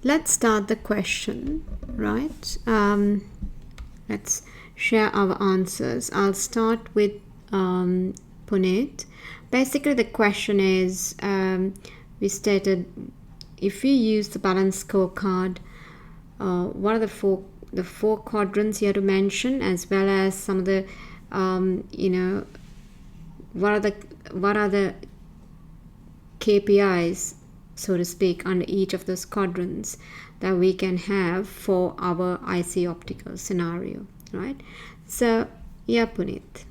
Let's start the question, right? Let's share our answers. I'll start with Puneet. Basically, the question is we stated if we use the balance scorecard, what are the four quadrants you have to mention, as well as some of the what are the KPIs, so to speak, under each of those quadrants that we can have for our IC optical scenario, right? So, yeah, Puneet,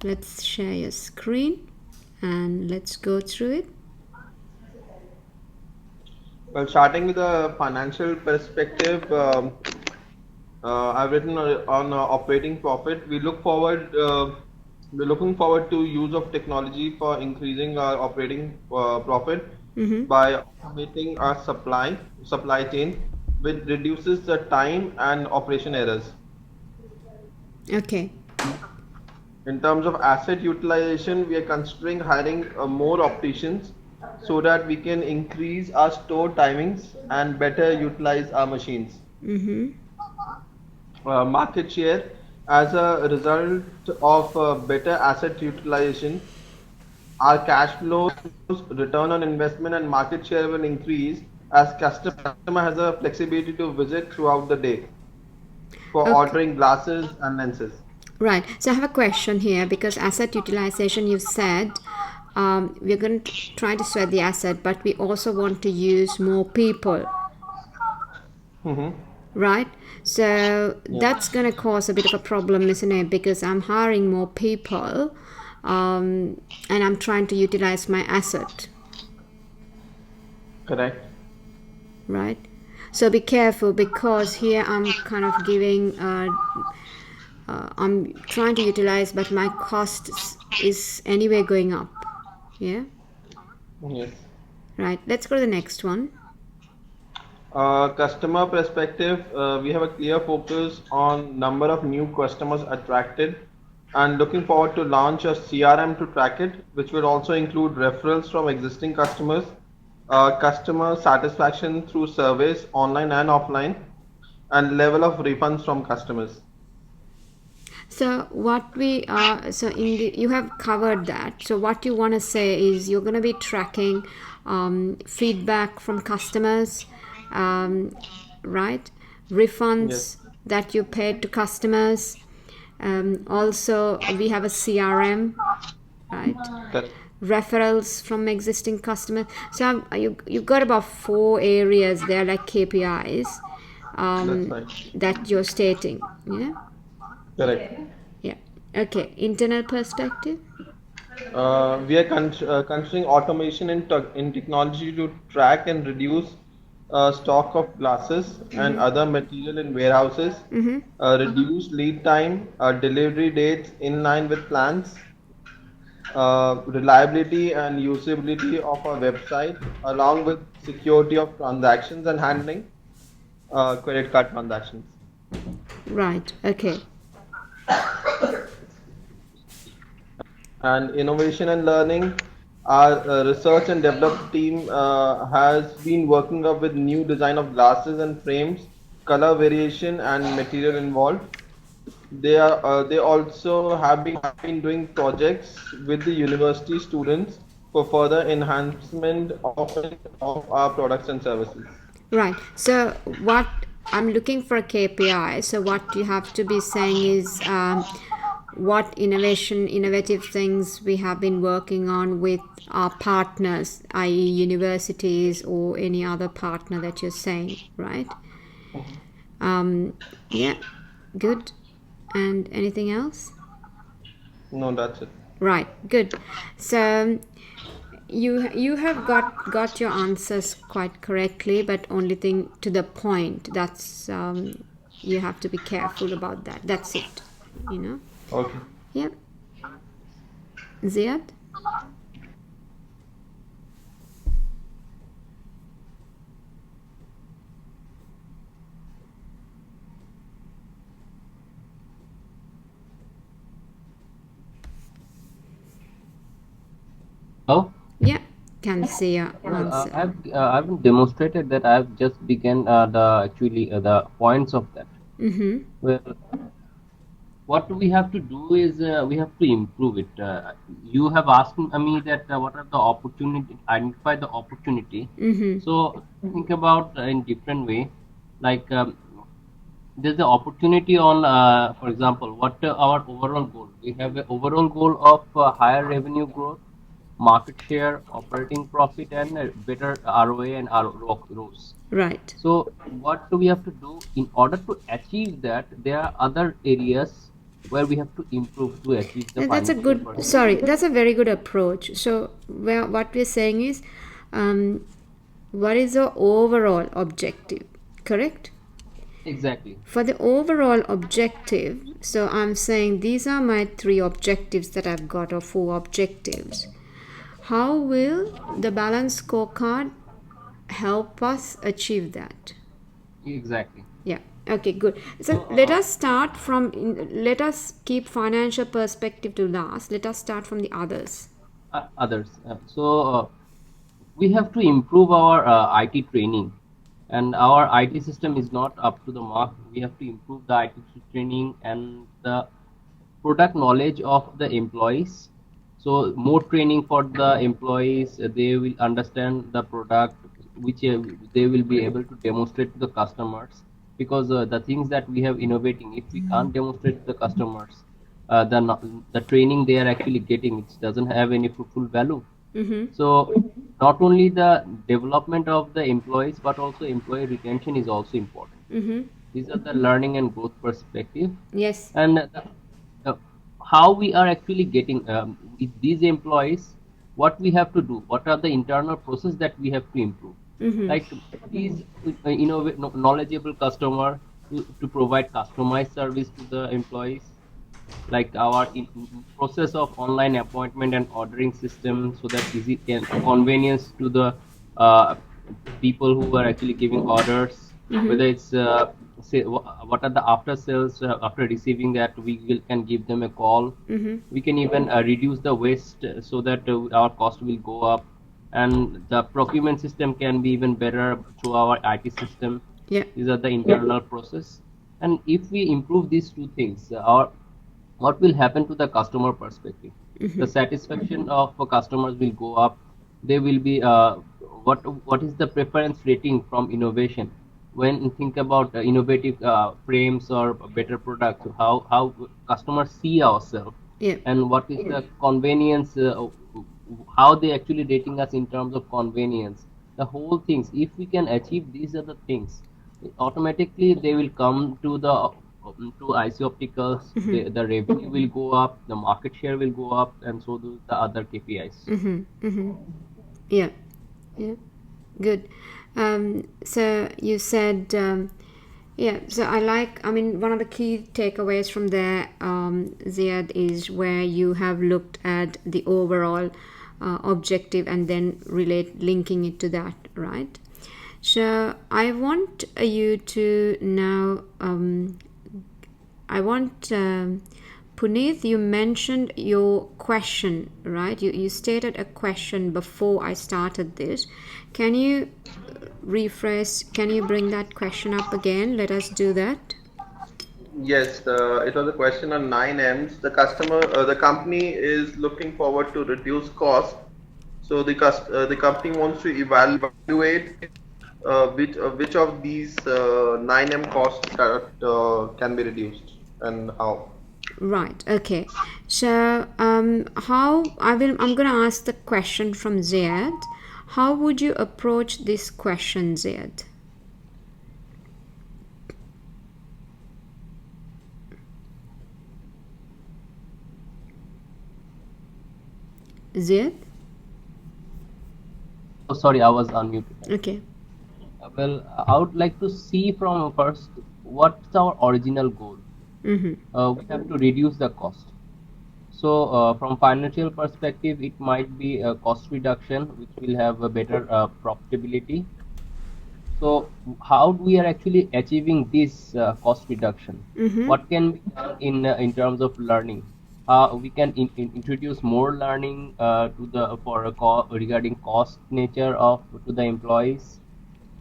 let's share your screen and let's go through it. Well, starting with a financial perspective, I've written on operating profit. We're looking forward to use of technology for increasing our operating profit by automating our supply chain, which reduces the time and operation errors. Okay. In terms of asset utilization, we are considering hiring more opticians so that we can increase our store timings and better utilize our machines. Market share as a result of better asset utilization, our cash flows, return on investment, and market share will increase as customer has a flexibility to visit throughout the day for Okay. ordering glasses and lenses. Right. So I have a question here because asset utilization, you've said we're going to try to sweat the asset, but we also want to use more people, Mm-hmm. right? So Yes, that's going to cause a bit of a problem, isn't it? Because I'm hiring more people and I'm trying to utilize my asset, correct. right? So be careful because here I'm kind of giving, I'm trying to utilize, but my cost is anyway going up. Yeah, Yes. right. Let's go to the next one. Customer perspective, we have a clear focus on number of new customers attracted and looking forward to launch a CRM to track it, which will also include referrals from existing customers, customer satisfaction through surveys online and offline, and level of refunds from customers. So what we so in the you have covered that. So what you want to say is you're going to be tracking feedback from customers, um, right? Yes, Refunds that you paid to customers. Also, we have a CRM, right? correct. Referrals from existing customers. So you got about four areas there, like KPIs, That's right. that you're stating. Yeah. Correct. Yeah. Okay. Internal perspective. We are considering automation in technology to track and reduce stock of glasses and other material in warehouses, reduce lead time, delivery dates in line with plans, reliability and usability of our website, along with security of transactions and handling credit card transactions. Right. Okay. And innovation and learning. Our research and development team has been working up with new design of glasses and frames, color variation and material involved. They also have been doing projects with the university students for further enhancement of our products and services. Right. So what I'm looking for a KPI. So what you have to be saying is what innovative things we have been working on with our partners, i.e., universities or any other partner that you're saying, right? Yeah. Good. And anything else? No, that's it. Right. Good. So you have got your answers quite correctly, but only thing to the point. That's you have to be careful about that. That's it. You know. Okay. Yep. Ziad. Oh, Yeah. can say your Well, answer. I've demonstrated that I've just begun the points of that. Well, what we have to do is we have to improve it. You have asked me that what are the opportunity, identify the opportunity. So think about in different way, like there's the opportunity on, for example, what our overall goal. We have an overall goal of higher revenue growth, market share, operating profit, and better ROA and ROS. Right. So what do we have to do in order to achieve that? There are other areas where we have to improve to achieve the That's a financial good, sorry, perspective. that's a very good approach. So, what we're saying is, um, what is the overall objective? Correct? Exactly. For the overall objective, so I'm saying these are my three objectives that I've got, or four objectives. How will the balance scorecard help us achieve that? Exactly. Yeah. Okay, good. So So let us start from, let us keep financial perspective to last. Let us start from the others. others. We have to improve our IT training, and our IT system is not up to the mark. We have to improve the IT training and the product knowledge of the employees. So more training for the employees, they will understand the product, which they will be able to demonstrate to the customers. Because the things that we have innovating, if we can't demonstrate to the customers, the training they are actually getting, it doesn't have any fruitful value. So not only the development of the employees, but also employee retention is also important. These are the learning and growth perspective, Yes. and uh, how we are actually getting with these employees. What we have to do? What are the internal process that we have to improve? Like these knowledgeable customer to provide customized service to the employees, like our process of online appointment and ordering system, so that easy can convenience to the uh, people who are actually giving orders, whether it's say what are the after sales, after receiving that we will can give them a call. We can even reduce the waste, so that our cost will go up, and the procurement system can be even better through our IT system. Yeah. These are the internal process, and if we improve these two things, our what will happen to the customer perspective? The satisfaction of customers will go up. They will be what is the preference rating from innovation? When you think about innovative frames or better products, how customers see ourselves, Yeah. and what is the convenience, how they actually rating us in terms of convenience, the whole things. If we can achieve these are the things, automatically they will come to the to IC opticals. The revenue will go up, the market share will go up, and so do the other KPIs. Yeah. Yeah. Good. So you said, yeah. So I mean, one of the key takeaways from there, Ziad, is where you have looked at the overall objective and then linking it to that, right? So I want you to now, I want, Puneet, you mentioned your question, right? You stated a question before I started this. Can you rephrase? Can you bring that question up again? Let us do that. Yes, it was a question on 9Ms. The company is looking forward to reduce cost. So the company wants to evaluate which of these 9M costs that can be reduced and how. Right. Okay. So, how I'm going to ask the question from Zayed. How would you approach this question, Zayed? Zayed? Oh, sorry, I was unmuted. Okay. Well, I would like to see from first what's our original goal. We have to reduce the cost. So, from financial perspective, it might be a cost reduction, which will have a better profitability. So, how we are actually achieving this cost reduction? What can be done in terms of learning? we can introduce more learning to the for a regarding cost nature of to the employees.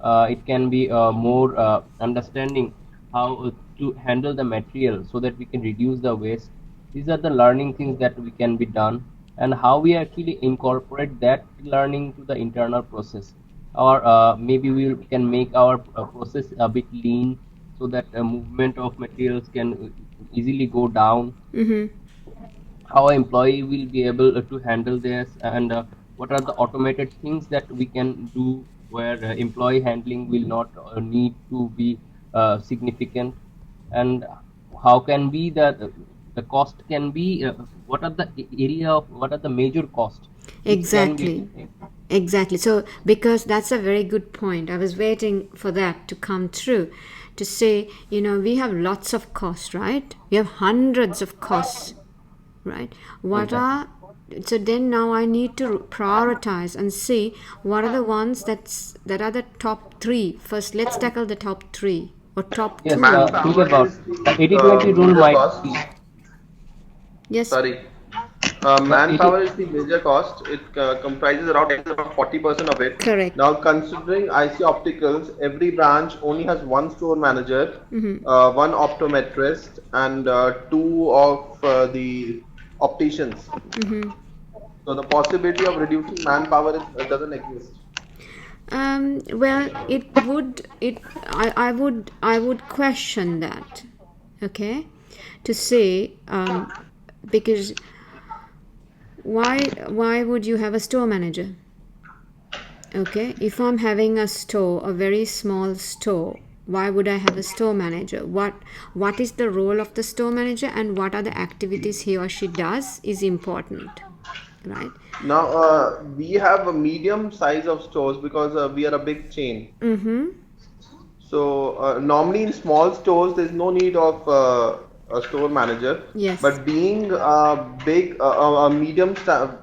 It can be more understanding how to handle the material so that we can reduce the waste. These are the learning things that we can be done, and how we actually incorporate that learning to the internal process, or maybe we can make our process a bit lean so that movement of materials can easily go down. How an employee will be able to handle this, and what are the automated things that we can do where employee handling will not need to be significant, and how can be the cost can be what are the area of what are the major costs which can be. Exactly. So, because that's a very good point, I was waiting for that to come through to say, we have lots of costs, right? We have hundreds of costs, right? So then now I need to prioritize and see what are the ones that are the top three. First, let's tackle the top three or top Yes, two. think Manpower about is the the 80/20 rule major might cost. be Yes, Sorry. the 80. Manpower is the major cost. It comprises around 40% of it. correct. Now, considering IC Opticals, every branch only has one store manager, one optometrist, and two of the opticians. So the possibility of reducing manpower doesn't exist. Well, I would question that, okay, to say, because why would you have a store manager? Okay, if I'm having a very small store, why would I have a store manager? What is the role of the store manager, and what are the activities he or she does is important, right? Now, we have a medium size of stores because we are a big chain. So normally in small stores, there's no need of a store manager. Yes. But being big, a medium,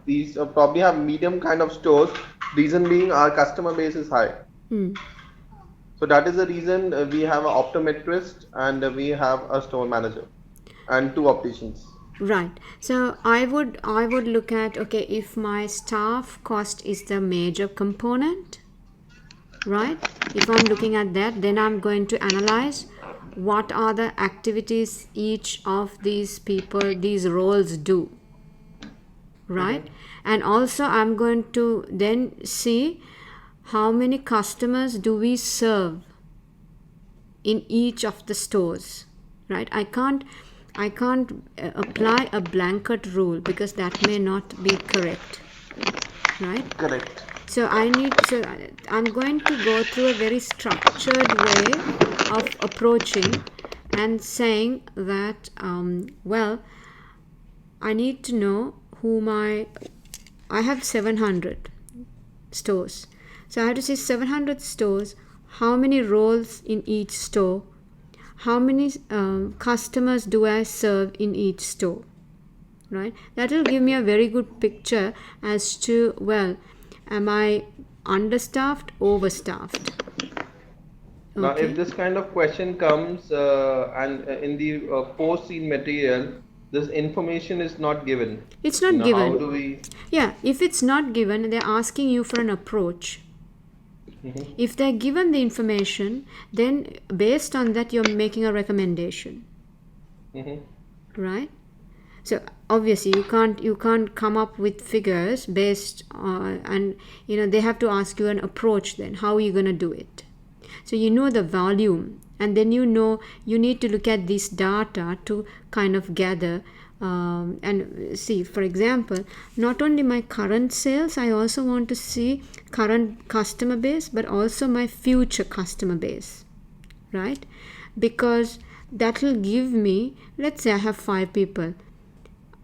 these probably have medium kind of stores. Reason being, our customer base is high. So that is the reason we have an optometrist and we have a store manager and two opticians. Right. So I would look at, okay, if my staff cost is the major component, right? If I'm looking at that, then I'm going to analyze what are the activities each of these people, these roles do, right? And also I'm going to then see how many customers do we serve in each of the stores, right? I can't apply a blanket rule because that may not be correct, right? Correct. So I'm going to go through a very structured way of approaching and saying that, well, I need to know I have 700 stores. So I have to say 700 stores, how many roles in each store, how many customers do I serve in each store, right? That will give me a very good picture as to, well, am I understaffed, overstaffed? Now, Okay. if this kind of question comes and in the post-scene material, this information is not given. It's not How given. do we? Yeah, if it's not given, they're asking you for an approach. If they're given the information, then based on that, you're making a recommendation, right? So obviously you can't come up with figures based on, and they have to ask you an approach. Then how are you going to do it? So the volume, and then you need to look at this data to kind of gather and see, for example, not only my current sales, I also want to see current customer base, but also my future customer base, right? Because that will give me, let's say I have 5 people,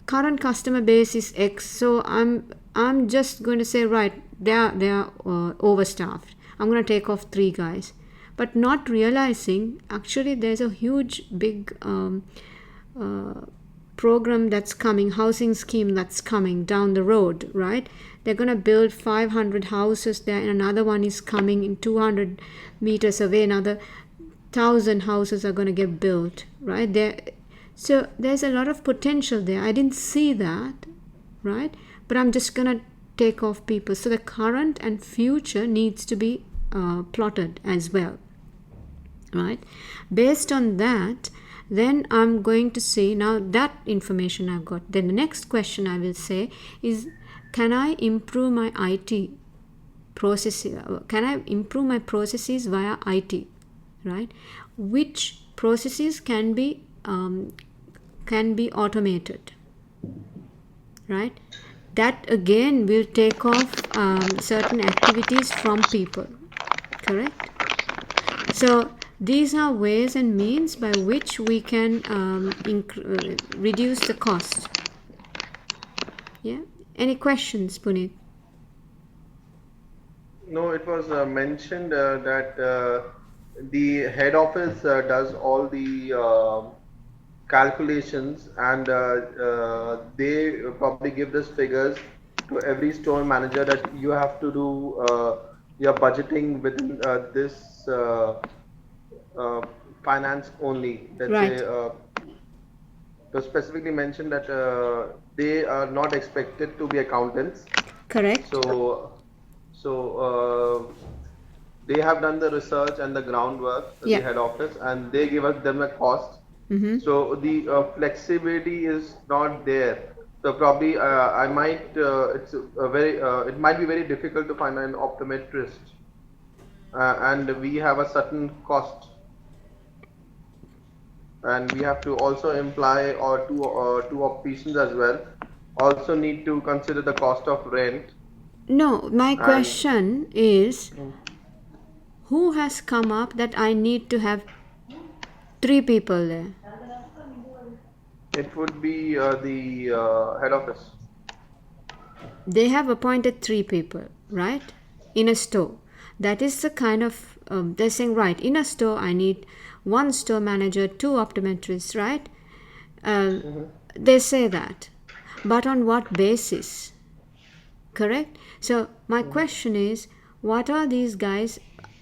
current customer base is X, so I'm just going to say, right, they are overstaffed, I'm going to take off 3 guys, but not realizing actually there's a huge big program that's coming, housing scheme that's coming down the road, right? They're going to build 500 houses there, and another one is coming in 200 meters away, another 1,000 houses are going to get built, right there. So there's a lot of potential there. I didn't see that, right? But I'm just gonna take off people. So the current and future needs to be plotted as well, right? Based on that, then I'm going to say, now that information I've got, then the next question I will say is, can I improve my IT processes? Can I improve my processes via IT, right? Which processes can be automated, right? That again will take off certain activities from people, correct? So these are ways and means by which we can reduce the cost. Yeah. Any questions, Puneet? No, it was mentioned that the head office does all the calculations, and they probably give these figures to every store manager that you have to do your budgeting within this finance only. Let's Right. say it was specifically mentioned that they are not expected to be accountants. Correct. So they have done the research and the groundwork, Yeah. the head office, and they give us them a cost. So the flexibility is not there. So probably I might it's a very it might be very difficult to find an optometrist, and we have a certain cost, and we have to also imply or two opticians as well. Also need to consider the cost of rent. No, my And question is, who has come up that I need to have 3 people there? it would be the head office. They have appointed 3 people, right? In a store. That is the kind of, they're saying, right, in a store I need 1 store manager, 2 optometrists, right? They say that. But on what basis? Correct? So my question is, what are these guys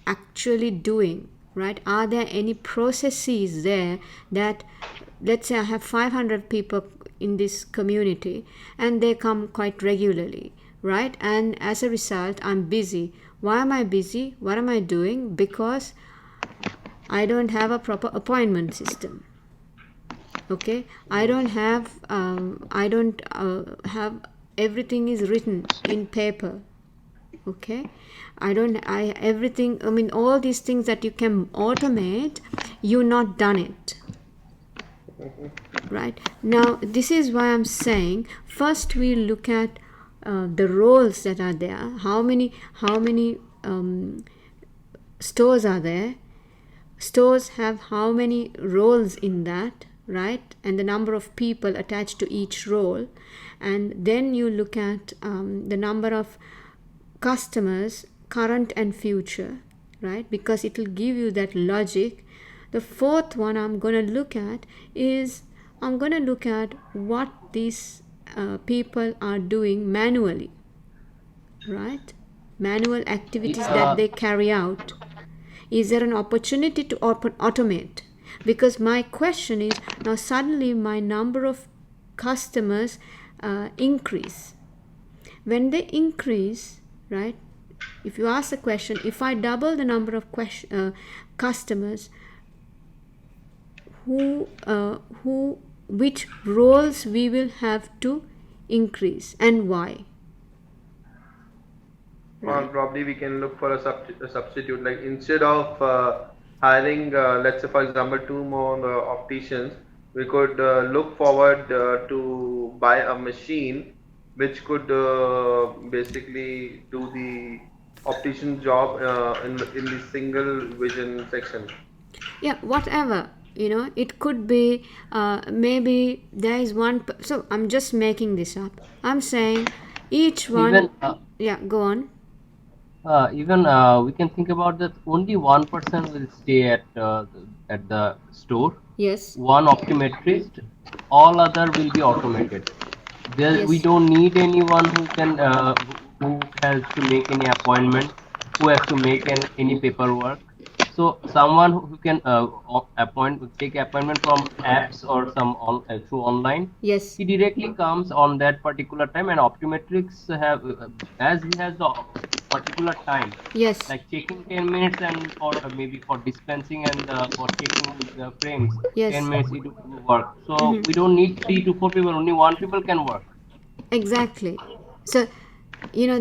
actually doing, right? Are there any processes there that, let's say I have 500 people in this community and they come quite regularly, right? And as a result, I'm busy. Why am I busy? What am I doing? Because I don't have a proper appointment system. Okay, I don't have everything is written in paper. Okay, everything, I mean, all these things that you can automate, you not done it. Right, now this is why I'm saying, first we look at the roles that are there. How many stores are there? Stores have how many roles in that, right? And the number of people attached to each role. And then you look at the number of customers, current and future, right? Because it will give you that logic. The fourth one I'm going to look at is, I'm going to look at what these people are doing manually, right? Manual activities that they carry out. Is there an opportunity to automate? Because my question is, now suddenly my number of customers increase. When they increase, right, if you ask the question, if I double the number of customers, which roles we will have to increase and why? Well, probably we can look for a substitute. Like instead of hiring, let's say for example, 2 more opticians, we could look forward to buy a machine which could basically do the optician job in the single vision section. Yeah, whatever, it could be maybe there is one. So I'm just making this up. I'm saying each one. Even, yeah, go on. Even we can think about that only one person will stay at the store. Yes. One optometrist, all other will be automated. There, Yes. we don't need anyone who can who has to make any appointment, who has to make any paperwork. So someone who can take appointment from apps or through online, Yes. he directly comes on that particular time, and optometrics have as he has the particular time, Yes. like checking 10 minutes, and for maybe for dispensing and for checking the frames, Yes. 10 minutes it will work. So Mm-hmm. we don't need 3 to 4 people, only one people can work. Exactly. So,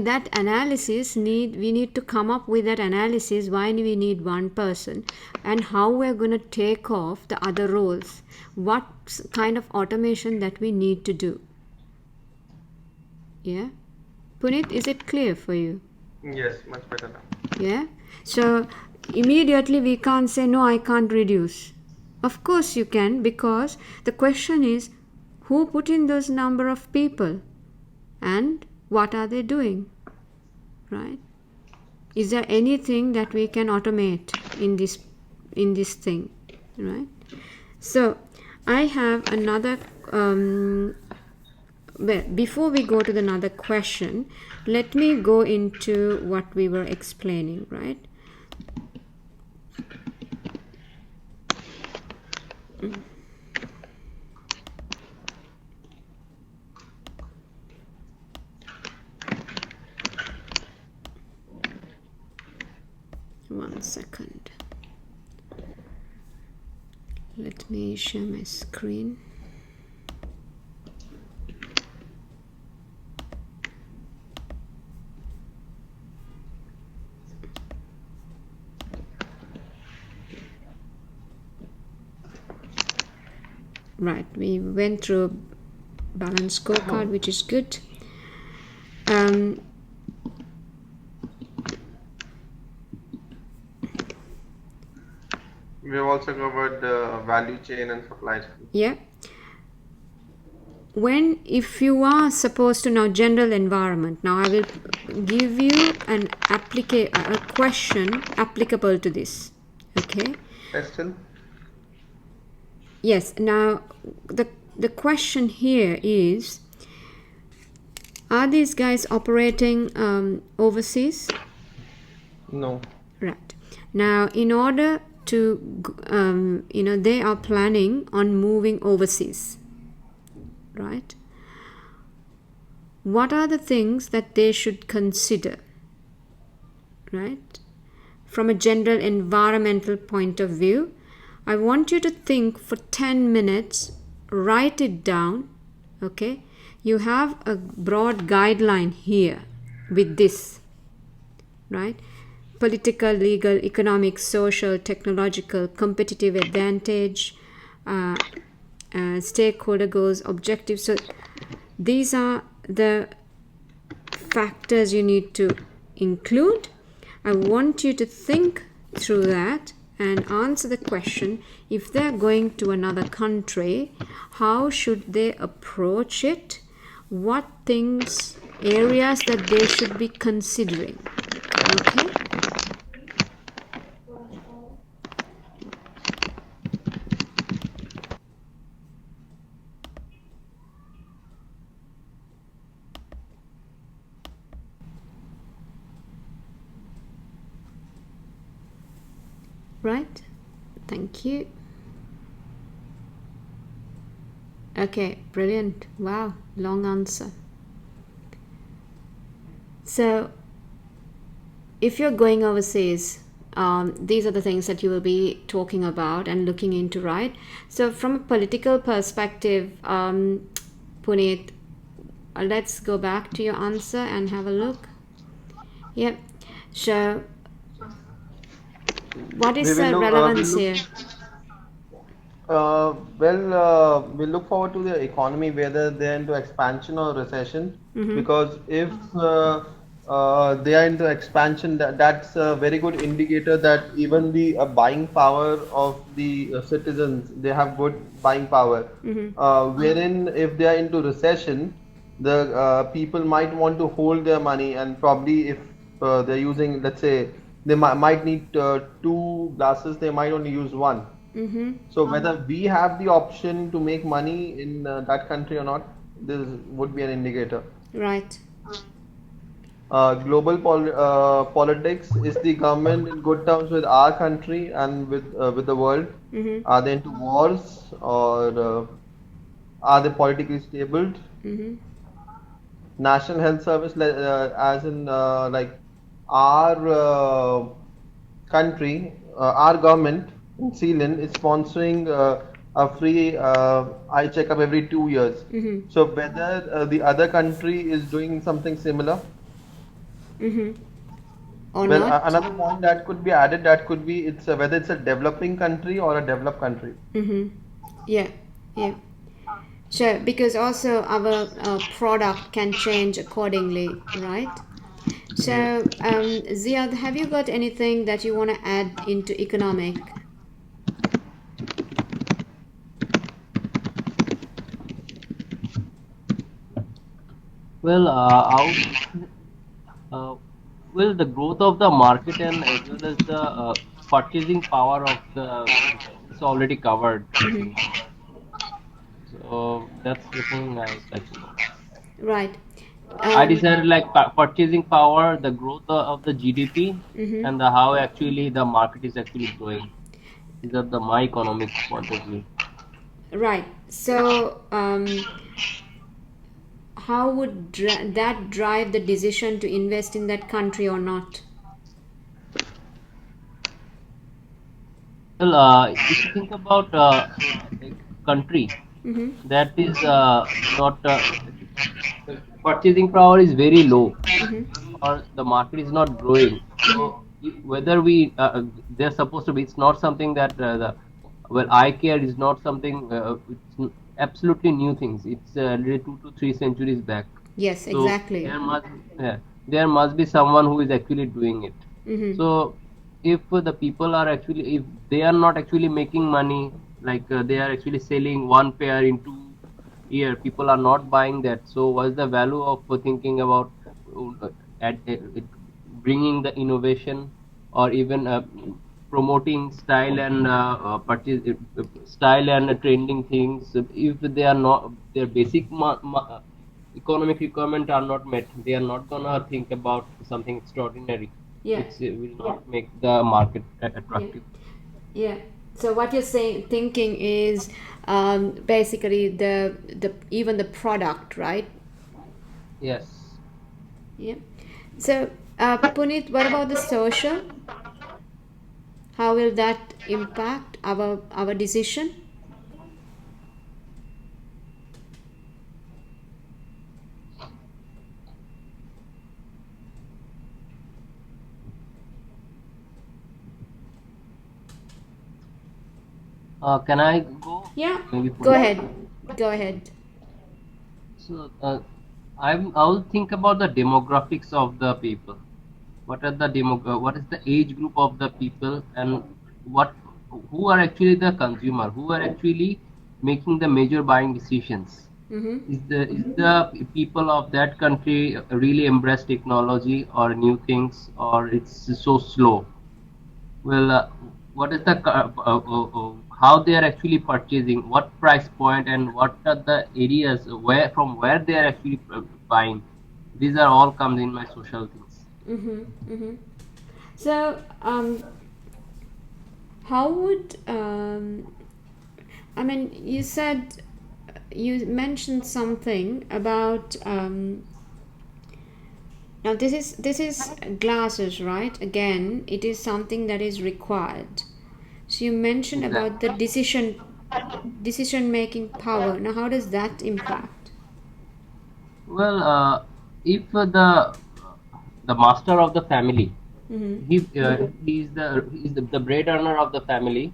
that analysis we need to come up with that analysis why we need one person and how we're going to take off the other roles. What kind of automation that we need to do. Yeah. Puneet, is it clear for you? Yes, much better now. Yeah. So immediately we can't say no, I can't reduce. Of course you can, because the question is who put in those number of people and what are they doing, right? Is there anything that we can automate in this thing, right? So I have another well, before we go to the another question, let me go into what we were explaining, right? One second. Let me share my screen. Right, we went through balance scorecard, which is good. We've also covered value chain and supply chain. Yeah. If you are supposed to now general environment, now I will give you a question applicable to this. Okay. Still, Yes. Now the question here is, are these guys operating overseas? no. Right. Now, in order to, they are planning on moving overseas, right? What are the things that they should consider, right? From a general environmental point of view, I want you to think for 10 minutes, write it down, okay? You have a broad guideline here with this, right? Political, legal, economic, social, technological, competitive advantage, stakeholder goals, objectives. So these are the factors you need to include. I want you to think through that and answer the question, if they're going to another country, how should they approach it? What things, areas that they should be considering? Okay. Right. Thank you. Okay, brilliant. Wow, long answer. So, if you're going overseas, these are the things that you will be talking about and looking into, right? So, from a political perspective, Puneet, let's go back to your answer and have a look. Yep. So, what is the relevance here? We look forward to the economy, whether they're into expansion or recession. Mm-hmm. Because if they are into expansion, that's a very good indicator that even the buying power of the citizens, they have good buying power. Mm-hmm. Wherein if they are into recession, the people might want to hold their money, and probably if they're using, let's say, they might need two glasses, they might only use one. Mm-hmm. So whether we have the option to make money in that country or not, this would be an indicator. Right. Politics, is the government in good terms with our country and with the world? Mm-hmm. Are they into wars, or are they politically stable? Mm-hmm. National Health Service, as in like our country, our government in Zealand is sponsoring a free eye checkup every 2 years. Mm-hmm. So whether the other country is doing something similar. Mm-hmm. Or Well, not? another point that could be added, that could be, it's whether it's a developing country or a developed country. Mm-hmm. Yeah. Yeah. Sure, because also our product can change accordingly, right? Yes. So, Ziad, have you got anything that you want to add into economic? Well, I would, uh, well, the growth of the market and as well as the purchasing power of the people is already covered, I Mm-hmm. think. So that's the thing I would like to know. Right. I Um, decided like purchasing power, the growth of the GDP, mm-hmm. and the how actually the market is actually growing. These are the my economic point of view. Right. So, how would that drive the decision to invest in that country or not? Well, if you think about a country Mm-hmm. that is not purchasing power is very low, Mm-hmm. or the market is not growing. Mm-hmm. So whether we they're supposed to be, it's not something that the well, eye care is not something. Absolutely new things. It's really 2 to 3 centuries back. Yes, So exactly. there must be someone who is actually doing it. Mm-hmm. So if the people are actually, if they are not actually making money, like they are actually selling one pair into year, people are not buying that. So what's the value of thinking about uh, bringing the innovation, or even promoting style and style and trending things, if they are not, their basic economic requirement are not met, they are not gonna think about something extraordinary Yeah. which will not make the market Yeah. attractive. Yeah. So what you're saying, thinking is basically the even the product, right? Yes. Yeah. So, Puneet, what about the social? How will that impact our decision? Can I go? Yeah. Maybe Go Puneet. ahead. Go ahead. So I'll think about the demographics of the people. What are the what is the age group of the people, and what who are actually the consumer, who are actually making the major buying decisions? Mm-hmm. Is the people of that country really embrace technology or new things, or it's so slow? Well, what is the how they are actually purchasing, what price point, and what are the areas where from where they are actually buying? These are all comes in my social things. Mm-hmm. Mm-hmm. So, how would I mean, you said you mentioned something about now this is glasses, right? Again, it is something that is required. So you mentioned about the Exactly. decision making power. Now, how does that impact? Well, if the master of the family, Mm-hmm. he's the bread earner of the family.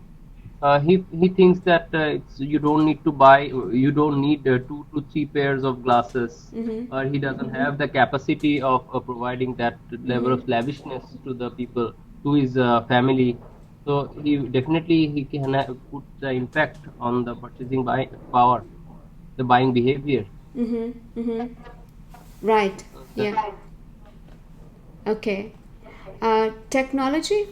He thinks that you don't need to buy, you don't need 2 to 3 pairs of glasses, Mm-hmm. or he doesn't have the capacity of providing that level Mm-hmm. of lavishness to the people, to his family. So he can put the impact on the purchasing buy power, the buying behavior. Mm-hmm. Mm-hmm. Right. That's Yeah. Okay. Technology.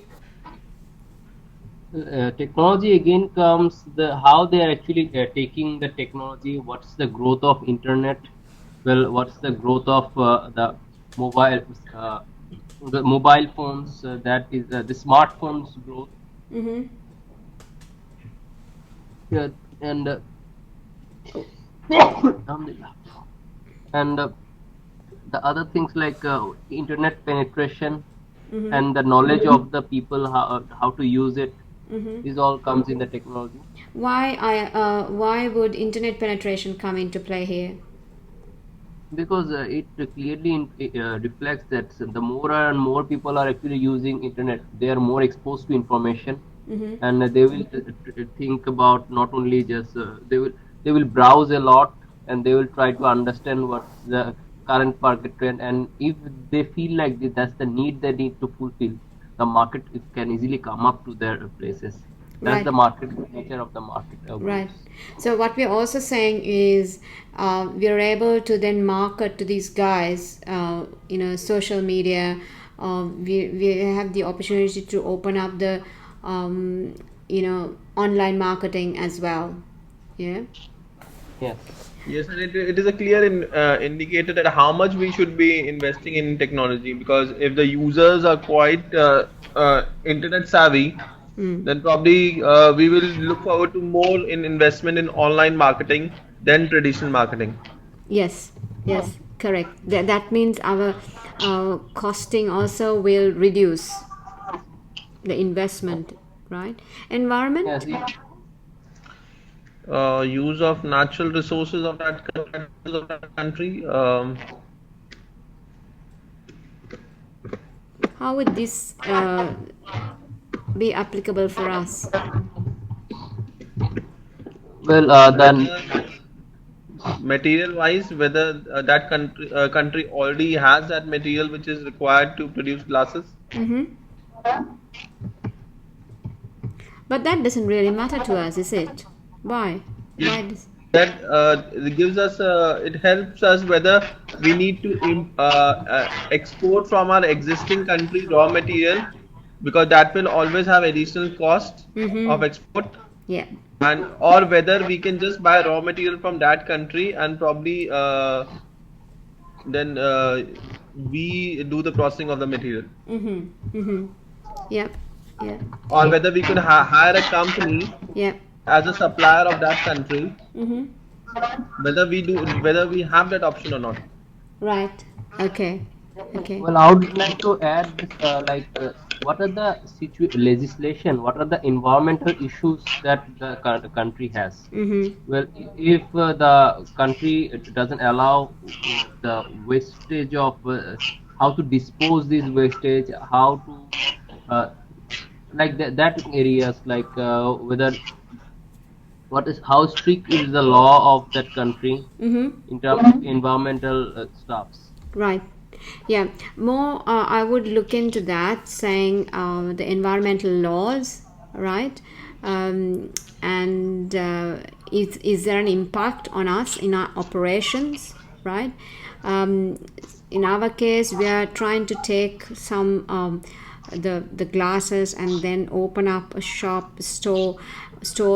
technology again comes the how they are actually taking the technology. What's the growth of internet? Well, what's the growth of the mobile uh, the mobile phones, that is the smartphones growth. Mm-hmm. Yeah, and alhamdulillah. And the other things like internet penetration Mm-hmm. and the knowledge of the people, how to use it, Mm-hmm. this all comes in the technology. Why would internet penetration come into play here? Because it clearly reflects that the more and more people are actually using internet, they are more exposed to information, Mm-hmm. and they will think about not only just they will browse a lot, and they will try to understand what's the current market trend, and if they feel like that's the need they need to fulfill, the market it can easily come up to their places. That's Right. the market nature of the market Right. growth. So what we're also saying is we are able to then market to these guys, social media. We have the opportunity to open up the, online marketing as well. Yeah. Yes. Yes, and it is a clear indicator that how much we should be investing in technology, because if the users are quite internet savvy, Mm. then probably we will look forward to more in investment in online marketing than traditional marketing. Yes. Yes. Correct. That means our costing also will reduce the investment. Right. Yes. Environment. Use of natural resources of that country. How would this be applicable for us? Well, then. Whether material wise, whether that country already has that material which is required to produce glasses. Mm-hmm. But that doesn't really matter to us, is it? Why? Yes, Why does? that it gives us it helps us whether we need to export from our existing country raw material, because that will always have additional cost Mm-hmm. of export, Yeah. and or whether we can just buy raw material from that country and probably then we do the processing of the material, Mm-hmm. Mm-hmm. Yep. Yeah. or whether we could hire a company Yep. as a supplier of that country, Mm-hmm. whether we have that option or not. Right. Okay. Okay. Well, I would like to add this, what are the legislation, what are the environmental issues that the country has? Mm-hmm. Well, if the country doesn't allow the wastage of how to dispose this wastage, how to uh, like that areas, like whether what is how strict is the law of that country Mm-hmm. in terms of environmental stuffs. Right. Yeah. More, I would look into that, saying the environmental laws, right? And is there an impact on us in our operations, right? In our case, we are trying to take some the glasses and then open up a shop store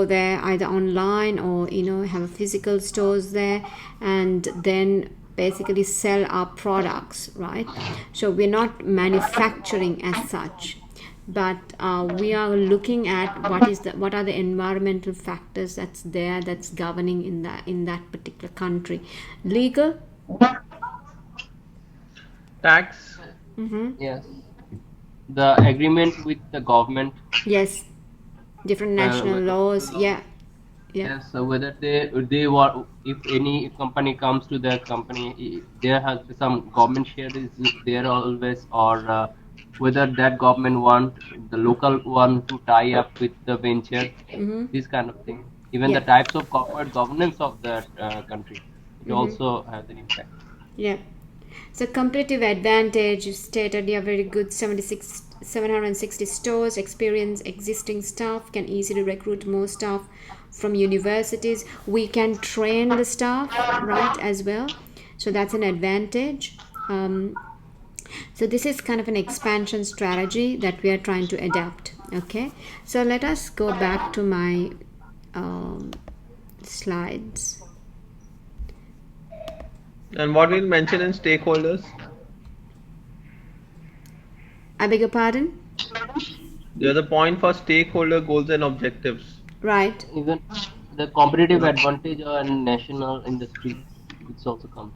there, either online or have a physical stores there, and then basically sell our products, right? So we're not manufacturing as such, but we are looking at what are the environmental factors that's governing in that particular country. Legal. Tax. Mm-hmm. Yes, the agreement with the government. Yes. Different national Whether laws. Yeah. Yeah. yes, so whether they want, if any company comes to their company, there has some government share is there always, or whether that government want the local one to tie up with the venture, Mm-hmm. this kind of thing. Even the Yeah. types of corporate governance of that country, it Mm-hmm. also has an impact. Yeah. So competitive advantage, you stated you have very good 760 stores, experience existing staff, can easily recruit more staff from universities. We can train the staff, right, as well. So that's an advantage. So this is kind of an expansion strategy that we are trying to adapt. Okay. So let us go back to my slides. And what we'll mention in stakeholders. I beg your pardon? There's a point for stakeholder goals and objectives. Right. Even the competitive advantage and national industry, which also comes.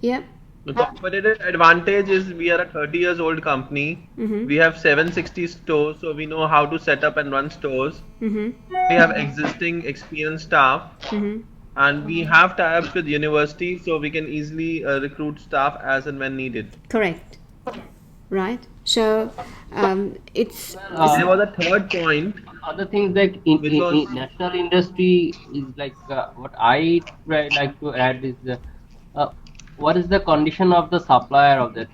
Yep. The competitive advantage is we are a 30 years old company. Mm-hmm. We have 760 stores, so we know how to set up and run stores. Mm-hmm. We have existing experienced staff, Mm-hmm. and we have tie-ups with universities, so we can easily recruit staff as and when needed. Correct. Right. So it's Well, this. There was a third point, other things like in, which in, was in national industry is like what I try like to add is uh, what is the condition of the supplier of that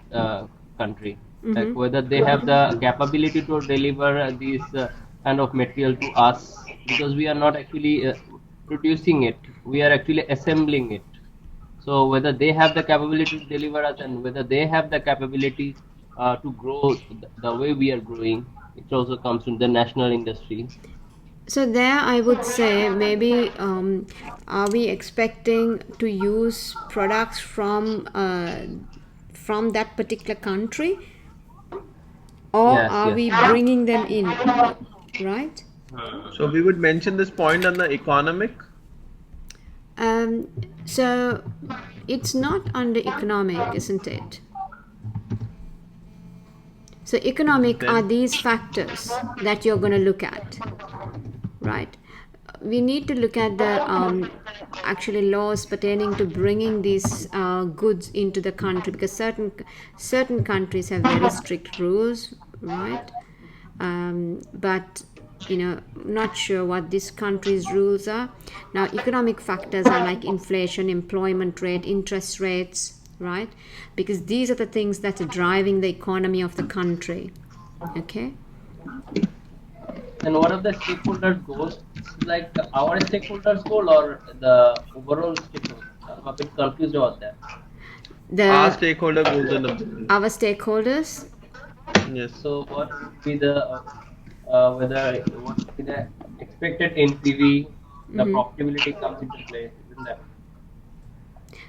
country, like Mm-hmm. whether they have the capability to deliver this kind of material to us, because we are not actually producing it, we are actually assembling it. So whether they have the capability to deliver us and whether they have the capability to grow the way we are growing, it also comes to the national industry. So there, I would say maybe are we expecting to use products from that particular country, or Yes, are yes. we bringing them in? Right. so we would mention this point on the economic. Um, so it's not under economic, isn't it? So economic are Then these factors that you're going to look at, right? We need to look at the actually laws pertaining to bringing these goods into the country, because certain countries have very strict rules, right? But not sure what this country's rules are. Now economic factors are like inflation, employment rate, interest rates, right? Because these are the things that are driving the economy of the country. Okay. And what are the stakeholders' goals? Like our stakeholders' goal or the overall stakeholders? I'm a bit confused about that. our The stakeholder goals and objectives. our stakeholders. Yes. So what would be the whether what would be the expected NPV, the Mhm. profitability comes into place, isn't that?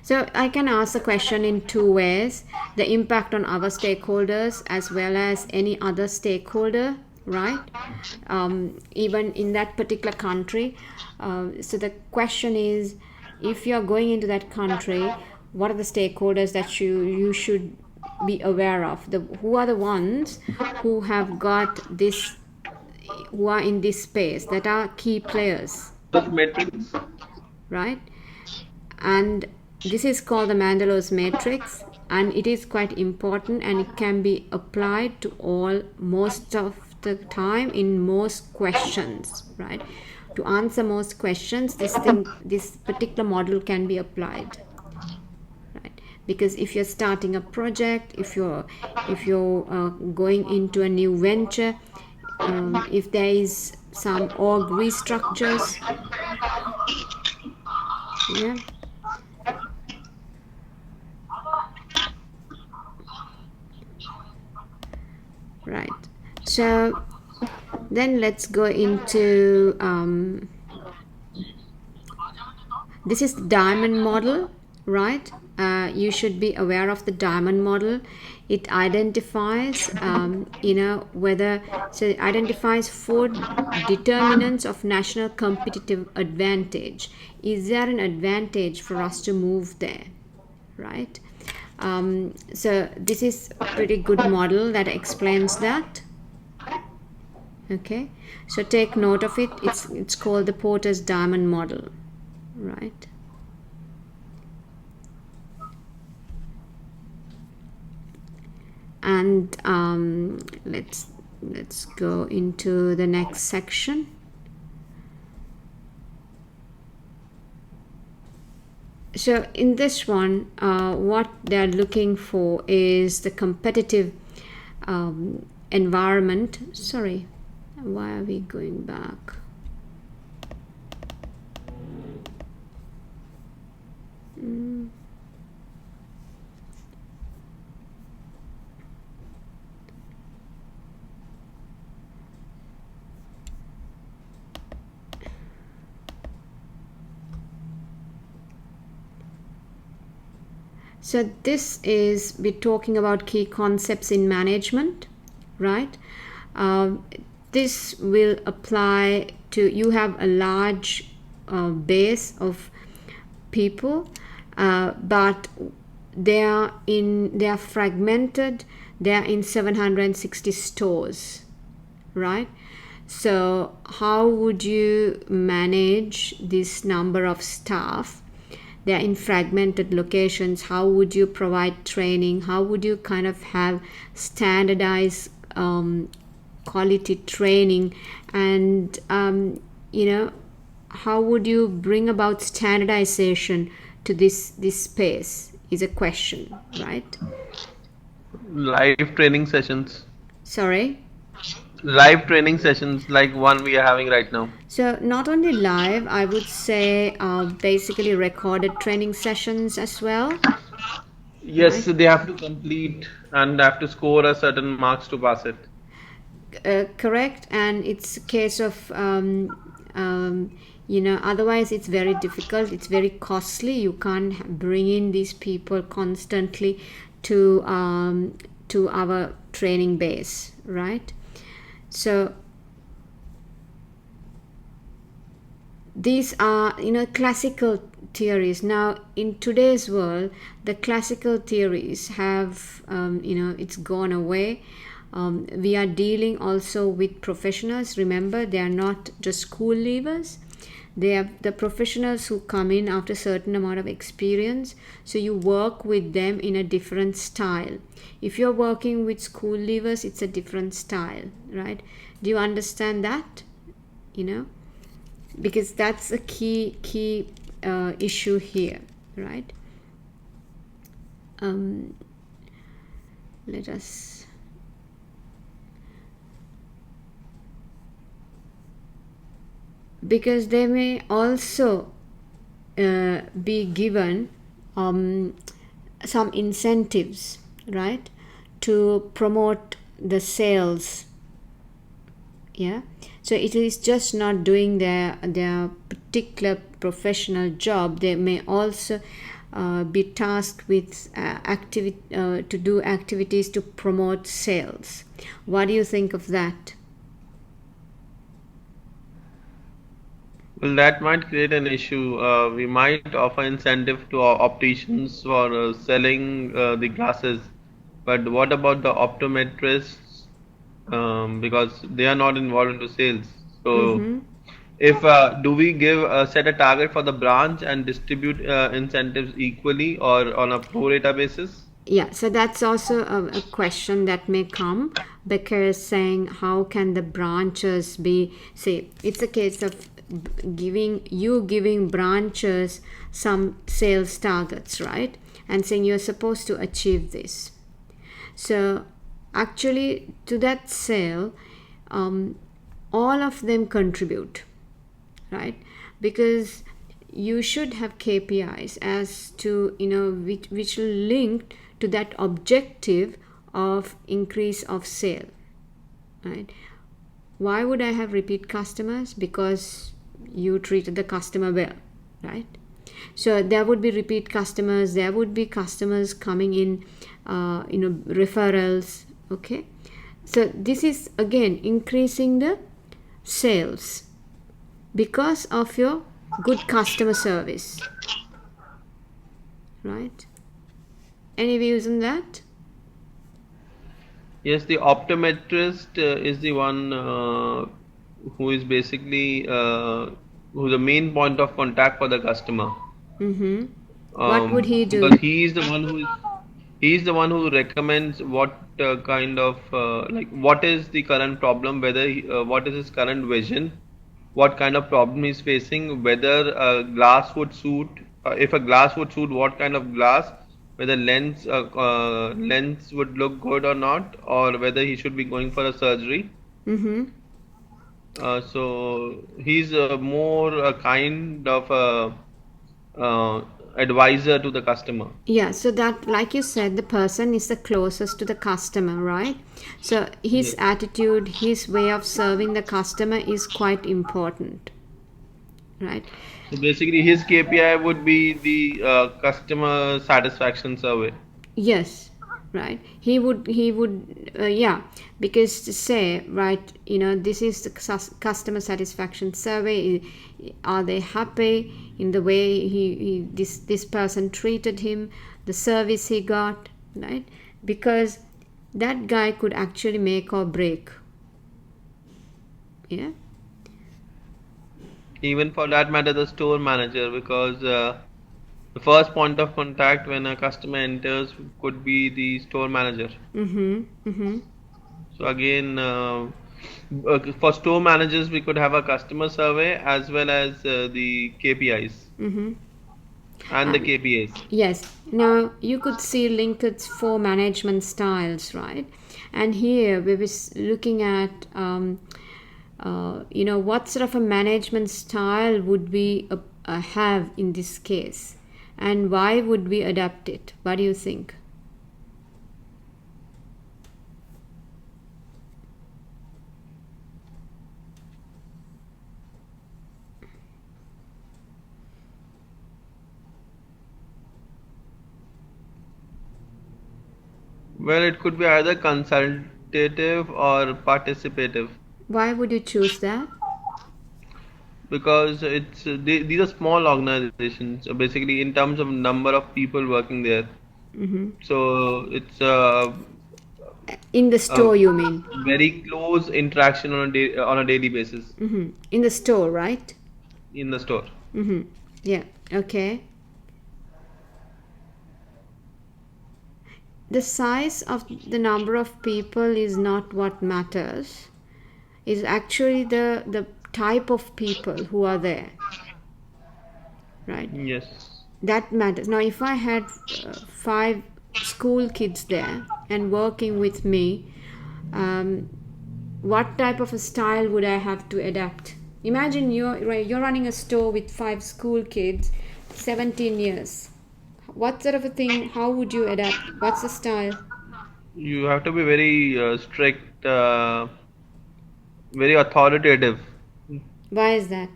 So I can ask the question in two ways: the impact on our stakeholders as well as any other stakeholder, right? Even in that particular country. So the question is, if you are going into that country, what are the stakeholders that you should be aware of? Who are the ones who have got this, who are in this space, that are key players, Those metrics. right? And this is called the Mandela's matrix, and it is quite important, and it can be applied to all most of the time in most questions, right? To answer most questions, this particular model can be applied, right? Because if you're starting a project, if you're going into a new venture, if there is some org restructures, yeah. Right. So then let's go into this is the diamond model, right? You should be aware of the diamond model. It identifies, whether, so it identifies four determinants of national competitive advantage. Is there an advantage for us to move there, right? So this is a pretty good model that explains that. Okay, so take note of it. It's called the Porter's diamond model, right? And let's go into the next section. So in this one, what they're looking for is the competitive environment. Sorry, why are we going back? So this is we're talking about key concepts in management, right? This will apply to you have a large base of people, but they are fragmented. They are in 760 stores, right? So how would you manage this number of staff? They're in fragmented locations. How would you provide training? How would you kind of have standardized quality training? And how would you bring about standardization to this space is a question, right? Live training sessions. Sorry? Live training sessions like one we are having right now. So not only live, I would say basically recorded training sessions as well. Yes, they have to complete and have to score a certain marks to pass it. Correct, and it's a case of otherwise it's very difficult, it's very costly. You can't bring in these people constantly to our training base, right? So these are classical theories. Now in today's world, the classical theories have it's gone away. We are dealing also with professionals. Remember, they are not just school leavers. They are the professionals who come in after a certain amount of experience. So you work with them in a different style. If you're working with school leavers, it's a different style, right? Do you understand that? Because that's a key issue here, right? Let us because they may also be given some incentives, right, to promote the sales. Yeah, so it is just not doing their particular professional job. They may also be tasked with to do activities to promote sales. What do you think of that? Well, that might create an issue. We might offer incentive to our opticians for selling the glasses, but what about the optometrists? Because they are not involved into sales. So, if do we give set a target for the branch and distribute incentives equally or on a pro rata basis? Yeah, so that's also a question that may come, because saying how can the branches be, say it's a case of giving branches some sales targets, right, and saying you're supposed to achieve this. So actually to that sale, all of them contribute, right? Because you should have KPIs as to which will link to that objective of increase of sale, right? Why would I have repeat customers? Because you treated the customer well, right? So there would be repeat customers, there would be customers coming in, referrals. Okay, so this is again increasing the sales because of your good customer service, right? Any views on that? Yes, the optometrist is the one who is basically who's the main point of contact for the customer. What would he do? Because he's the one who recommends what kind of like what is the current problem, whether what is his current vision, what kind of problem he's facing, whether a glass would suit, if a glass would suit, what kind of glass, whether lens would look good or not, or whether he should be going for a surgery. So he's more a kind of advisor to the customer. Yeah, so that, like you said, the person is the closest to the customer, right? So his Yes. attitude, his way of serving the customer is quite important, right? So basically, his KPI would be the customer satisfaction survey. Yes, right. He would yeah, because to say, right, this is the customer satisfaction survey. Are they happy in the way this person treated him, the service he got, right? Because that guy could actually make or break. Yeah. Even for that matter, the store manager, because the first point of contact when a customer enters could be the store manager. So again, for store managers, we could have a customer survey as well as the KPIs and the Um, KPAs. yes. Now you could see Linked's four management styles, right? And here we were looking at, what sort of a management style would we have in this case, and why would we adapt it? What do you think? Well, it could be either consultative or participative Why would you choose that? because these are small organizations. So basically, in terms of number of people working there, so it's In the a store, you mean? very close interaction on a daily basis In the store, right? in the store. Yeah. Okay. The size of the number of people is not what matters. Is actually the type of people who are there, right? Yes. That matters. Now if I had five school kids there and working with me, um, what type of a style would I have to adapt? Imagine you're running a store with five school kids, 17 years. What sort of a thing, how would you adapt? What's the style? You have to be very strict, very authoritative Why is that?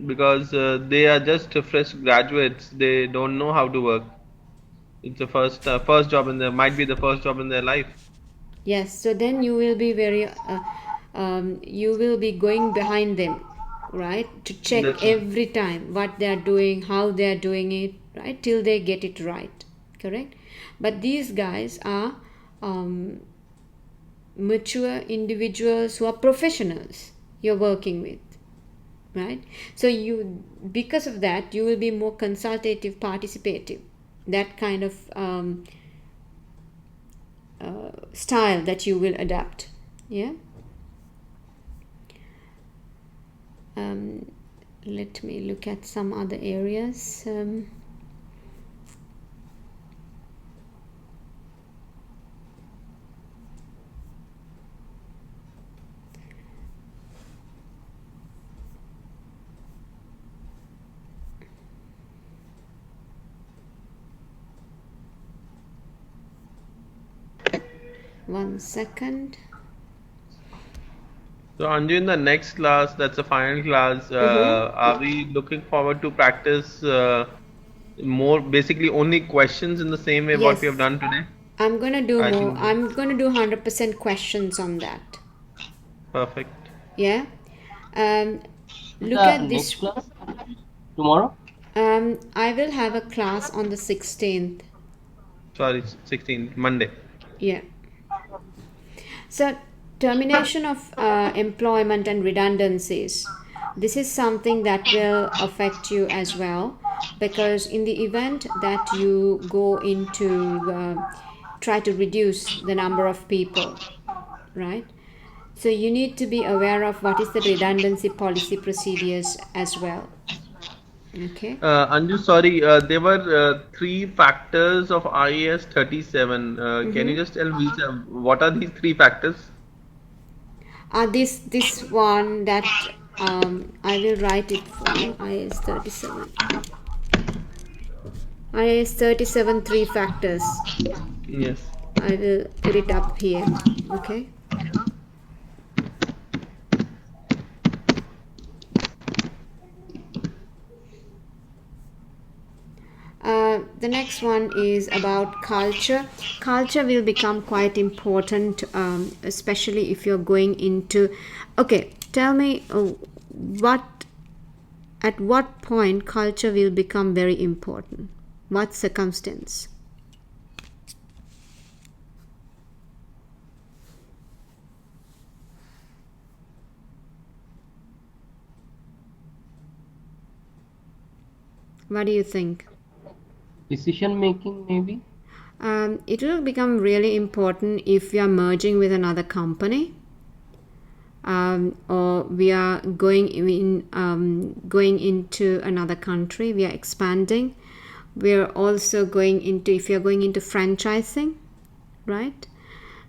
because they are just fresh graduates. They don't know how to work. It's the first job in their might be the first job in their life. Yes, so then you will be very, you will be going behind them, right? To check That's every time what they are doing, how they are doing it, right? Till they get it right, correct? But these guys are um, mature individuals who are professionals you're working with, right? So you, because of that, you will be more consultative, participative, that kind of style that you will adapt. Yeah. um, Let me look at some other areas. One second. so Anju, in the next class, that's the final class. Are we looking forward to practice more, basically only questions in the same way what we have Yes, done today? I'm gonna do I more. think I'm gonna do 100% questions on that. perfect. Yeah. um, Look The at next this. class tomorrow. I will have a class on the 16th. Sorry, 16 Monday. Yeah. So, termination of employment and redundancies. This is something that will affect you as well, because in the event that you go into try to reduce the number of people, right? So you need to be aware of what is the redundancy policy procedures as well. Okay. Anju, sorry, there were three factors of IAS 37. Can you just tell me what are these three factors? This one that I will write it for you. IS 37. IS 37 three factors. Yes. I will put it up here. Okay. the next one is about culture. Culture will become quite important, especially if you're going into. Okay, tell me at what point culture will become very important? What circumstance? What do you think? Decision making, maybe. It will become really important if we are merging with another company, or we are going into another country. We are expanding. We are also going into, if you are going into franchising, right?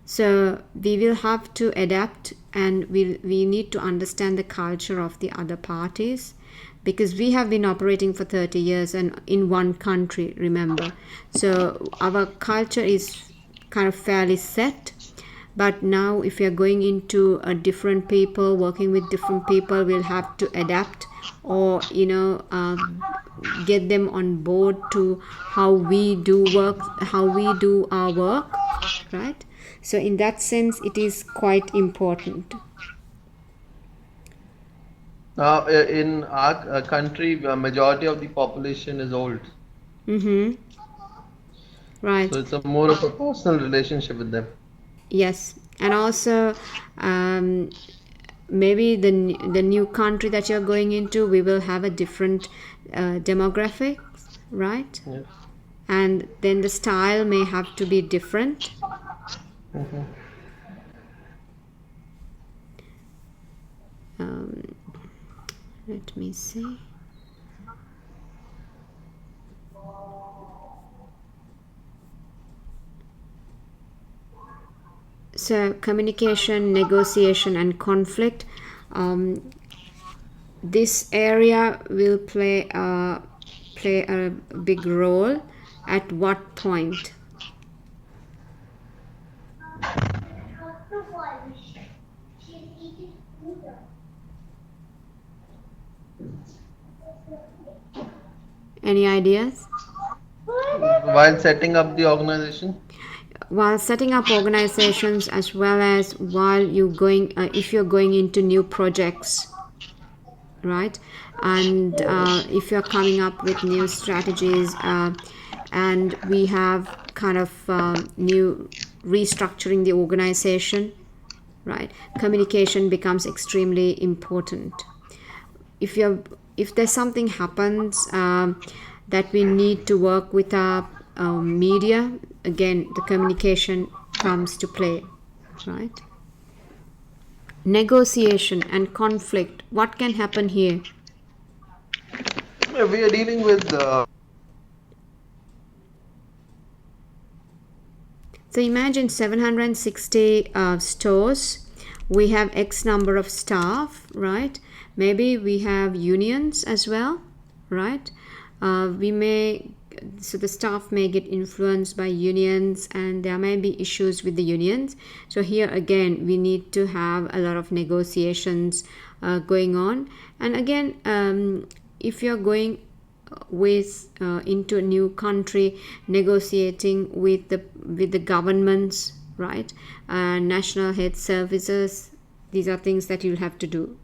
So we will have to adapt, and we need to understand the culture of the other parties, because we have been operating for 30 years and in one country, remember. So our culture is kind of fairly set. But now if we are going into a different people, working with different people, we'll have to adapt, or get them on board to how we do our work, right? So in that sense, it is quite important. In our country, a majority of the population is old, Right. so it's a more of a personal relationship with them. Yes. And also, maybe the new country that you're going into, we will have a different demographics, right? Yes. And then the style may have to be different. Let me see. So communication, negotiation, and conflict. This area will play a big role. At what point? Any ideas? While setting up the organization, While setting up organizations, as well as while you going if you're going into new projects, right? And if you're coming up with new strategies, and we have kind of new restructuring the organization, right? Communication becomes extremely important. If there's something happens, that we need to work with our media, again the communication comes to play, right? Negotiation and conflict, what can happen here? we are dealing with So imagine 760 stores. We have X number of staff, right? Maybe we have unions as well, right? So the staff may get influenced by unions, and there may be issues with the unions. So here again, we need to have a lot of negotiations going on. And again, if you're going into a new country, negotiating with the governments, right? National health services, these are things that you'll have to do.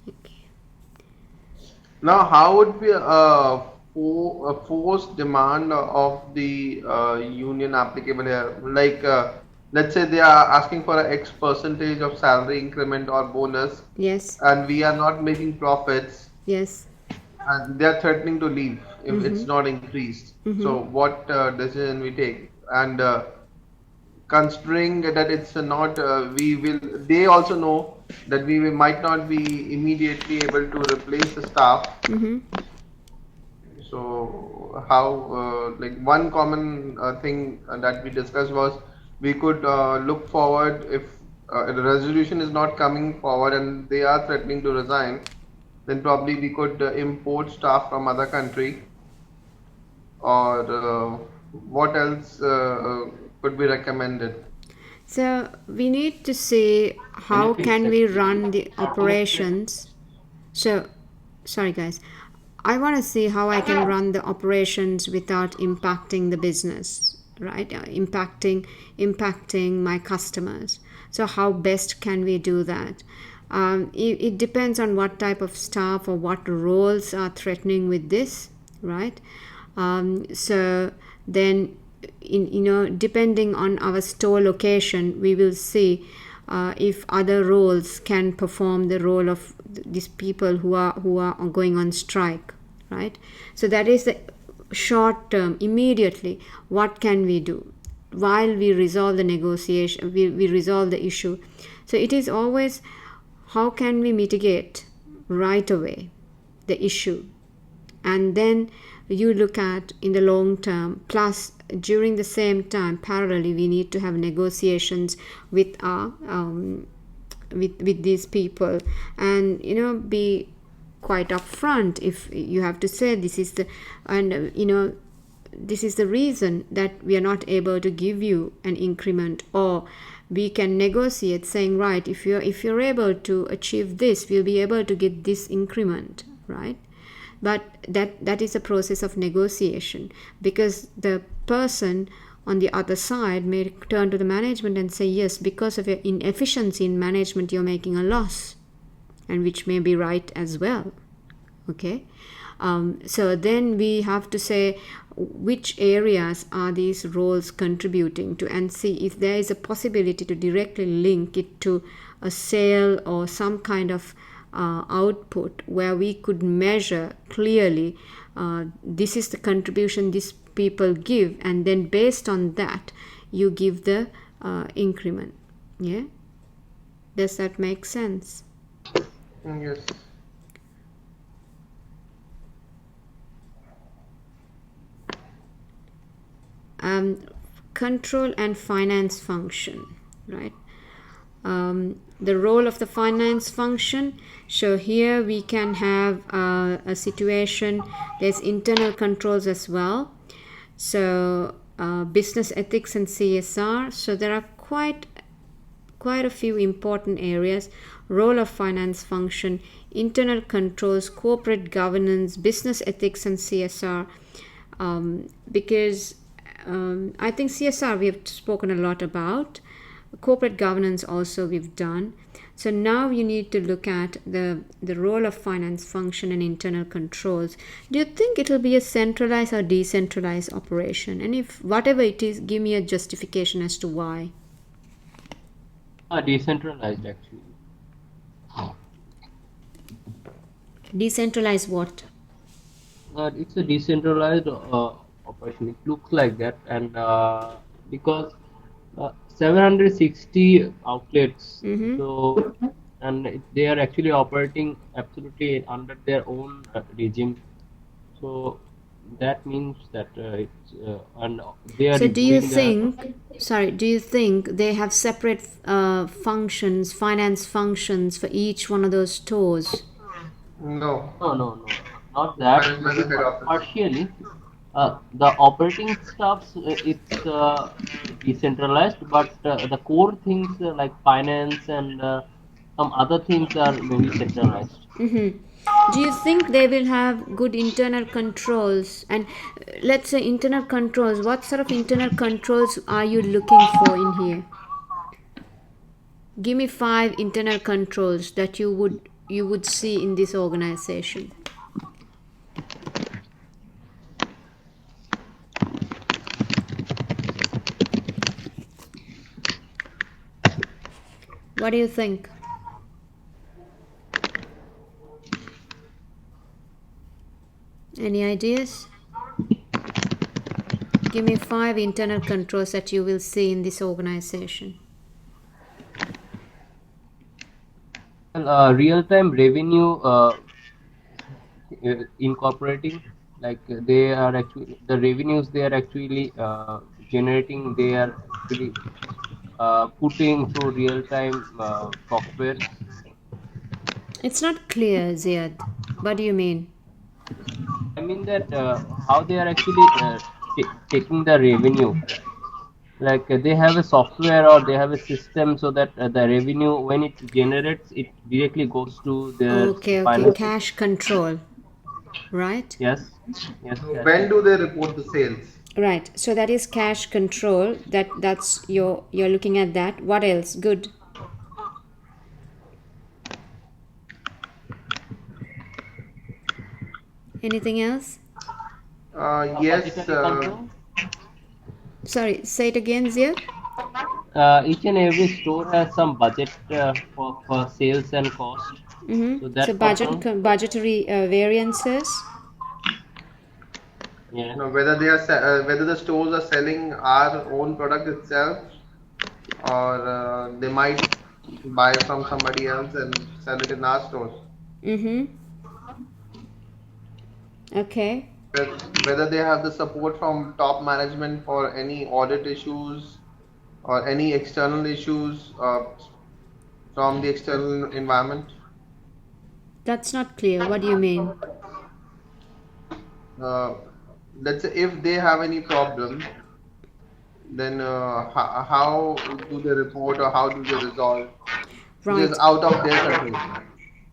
Okay. now. How would be a forced demand of the union applicable here? Like, let's say they are asking for a X percentage of salary increment or bonus, Yes. and we are not making profits, Yes. and they are threatening to leave if it's not increased. So what decision we take? And considering that it's not, we will. They also know that might not be immediately able to replace the staff. So how, like one common thing that we discussed was we could look forward if the resolution is not coming forward and they are threatening to resign, then probably we could import staff from other country, or what else could be recommended. So we need to see how can we run the operations. So sorry guys, I want to see how I can run the operations without impacting the business, right? Impacting my customers. So how best can we do that? It depends on what type of staff or what roles are threatening with this, right? So then, depending on our store location, we will see if other roles can perform the role of these people who are going on strike, right? So that is the short term. Immediately, what can we do while we resolve the negotiation, we resolve the issue. So it is always, how can we mitigate right away the issue, and then you look at in the long term. Plus, during the same time, parallelly, we need to have negotiations with our with these people, and be quite upfront. If you have to say, this is the, and this is the reason that we are not able to give you an increment, or we can negotiate saying, right, if you're able to achieve this, we'll be able to get this increment, right? But that is a process of negotiation, because the person on the other side may turn to the management and say, yes, because of your inefficiency in management, you're making a loss, and which may be right as well. Okay. So then we have to say which areas are these roles contributing to, and see if there is a possibility to directly link it to a sale or some kind of output where we could measure clearly, this is the contribution these people give, and then based on that you give the increment. Yeah, does that make sense? Yes. Control and finance function, right? The role of the finance function. So here we can have a situation, there's internal controls as well. So business ethics and CSR. So there are quite a few important areas: role of finance function, internal controls, corporate governance, business ethics, and CSR. Because I think CSR we have spoken a lot about. Corporate governance also we've done. So now you need to look at the role of finance function and internal controls. Do you think it will be a centralized or decentralized operation? And if whatever it is, give me a justification as to why. Decentralized actually. Decentralized what? It's a decentralized operation. It looks like that, and because 760 outlets, so and they are actually operating absolutely under their own regime. So that means that it's and they are So do you doing think they have separate functions, finance functions for each one of those stores? No. no, not that. Management is head office. Partially, the operating stuffs it's decentralized, but the core things like finance and some other things are maybe centralized. Do you think they will have good internal controls? And let's say internal controls, what sort of internal controls are you looking for in here? Give me 5 internal controls that you would see in this organization. What do you think? Any ideas? Give me 5 internal controls that you will see in this organization. Well, real-time revenue incorporating, like they are actually the revenues they are actually generating, they are actually putting through real-time softwares. It's not clear, Ziad. What do you mean? I mean that how they are actually taking the revenue. Like they have a software or they have a system so that the revenue when it generates it directly goes to their Okay, finance. cash control. right? Yes. Yes. So Cash when do control. they report the sales? Right. So that is cash control. That's you're looking at that. What else? Good. Anything else? Yes. Budgetary control. Sorry, say it again, Zia. Each and every store has some budget for sales and cost. So So that control. budgetary variances. Yeah. Whether they are whether the stores are selling our own product itself, or they might buy from somebody else and sell it in our stores. Mm-hmm. Okay. Whether they have the support from top management for any audit issues or any external issues from the external environment. That's not clear. What do you mean? Uh, let's say if they have any problem, then how do they report or how do they resolve, which is Right. out of their control.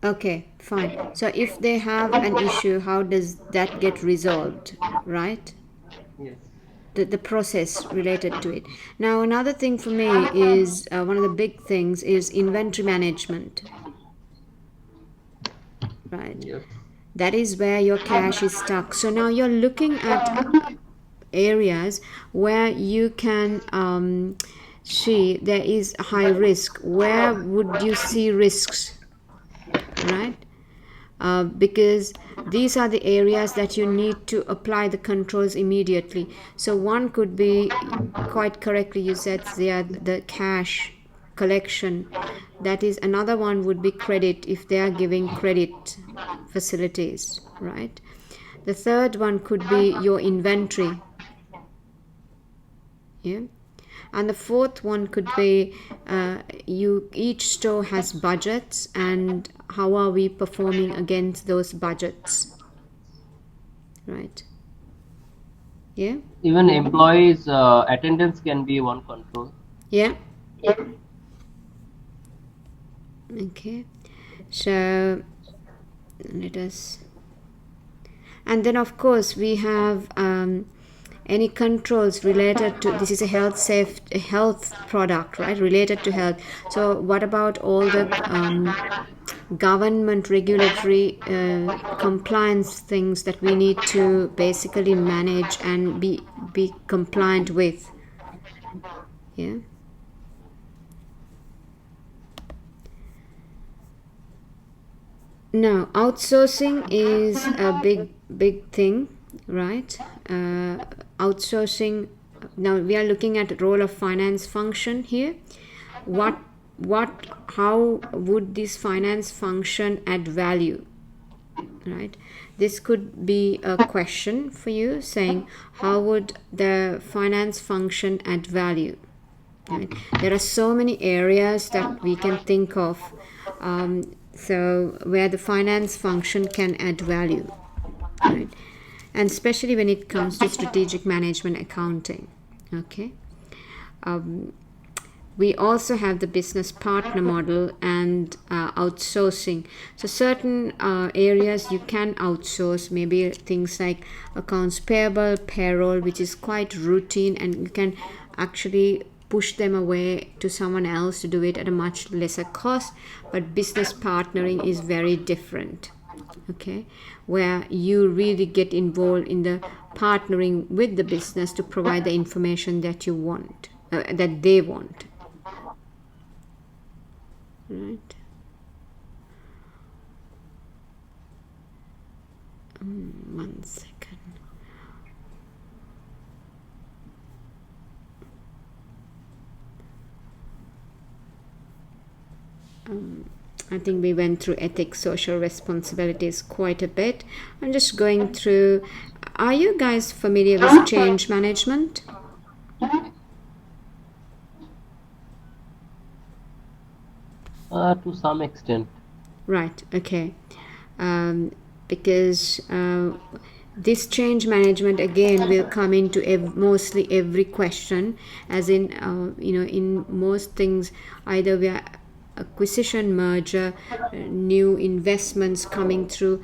Okay, fine. So if they have an issue, how does that get resolved? Right? Yes. The process related to it. Now, another thing for me is one of the big things is inventory management. Right? Yes. That is where your cash is stuck. So now you're looking at areas where you can see there is high risk. Where would you see risks? Right? Because these are the areas that you need to apply the controls immediately. So one could be, quite correctly you said, the cash collection. That is, another one would be credit, if they are giving credit facilities, right? The third one could be your inventory. Yeah. And the fourth one could be each store has budgets, and how are we performing against those budgets, right? Yeah. Even employees' attendance can be one control. Yeah. Okay, so let us, and then of course we have any controls related to, this is a health product, right, related to health. So what about all the government regulatory compliance things that we need to basically manage and be compliant with? Yeah. Now, outsourcing is a big thing, right? Outsourcing. Now we are looking at the role of finance function here. How would this finance function add value? Right. This could be a question for you, saying how would the finance function add value? Right. There are so many areas that we can think of. So where the finance function can add value, right? And especially when it comes to strategic management accounting. Okay. We also have the business partner model and outsourcing. So certain areas you can outsource, maybe things like accounts payable, payroll, which is quite routine, and you can actually push them away to someone else to do it at a much lesser cost. But business partnering is very different, okay, where you really get involved in the partnering with the business to provide the information that you want, that they want, right? One second. I think we went through ethics, social responsibilities quite a bit. I'm just going through. Are you guys familiar with change management? To some extent. Right, okay. Because this change management again will come into mostly every question, as in, in most things, either we are acquisition, merger, new investments coming through,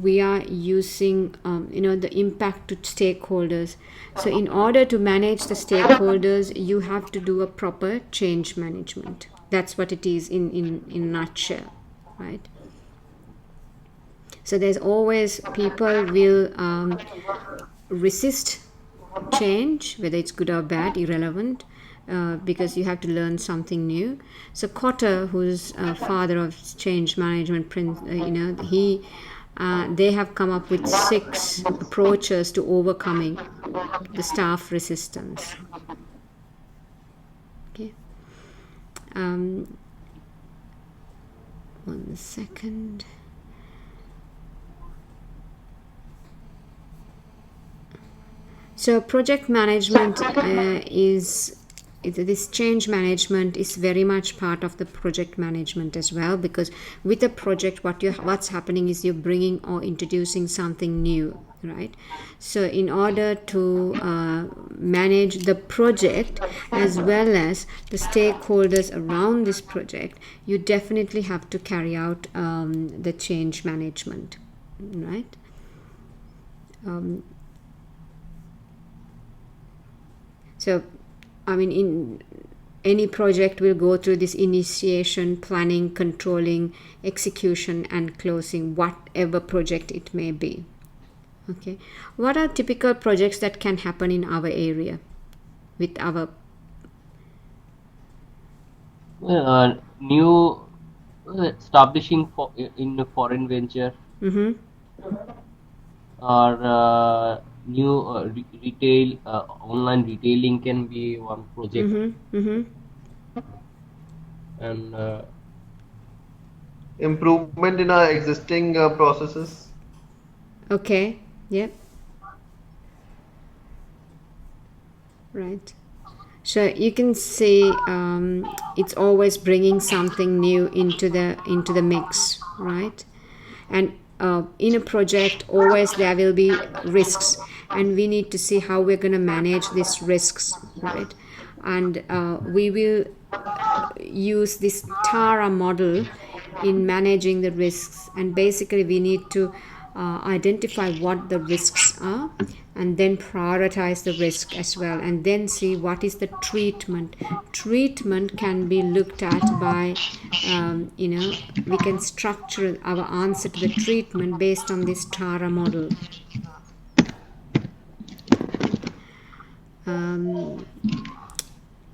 we are using the impact to stakeholders. So in order to manage the stakeholders, you have to do a proper change management. That's what it is in a nutshell, right? So there's always people will resist change, whether it's good or bad, irrelevant, because you have to learn something new. So Cotter, who's father of change management, they have come up with 6 approaches to overcoming the staff resistance. Okay. 1 second. So project management this change management is very much part of the project management as well, because with a project what's happening is you're bringing or introducing something new, right? So in order to manage the project as well as the stakeholders around this project, you definitely have to carry out the change management, right? So, I mean, in any project will go through this initiation, planning, controlling, execution, and closing, whatever project it may be. Okay. What are typical projects that can happen in our area with our new establishing in a foreign venture, or new retail, online retailing can be one project, and Improvement in our existing processes. Okay. Yep. Right. So you can see it's always bringing something new into the mix, right? And in a project, always there will be risks, and we need to see how we're going to manage these risks, right? And we will use this TARA model in managing the risks, and basically we need to identify what the risks are and then prioritize the risk as well, and then see what is the treatment can be looked at by we can structure our answer to the treatment based on this TARA model.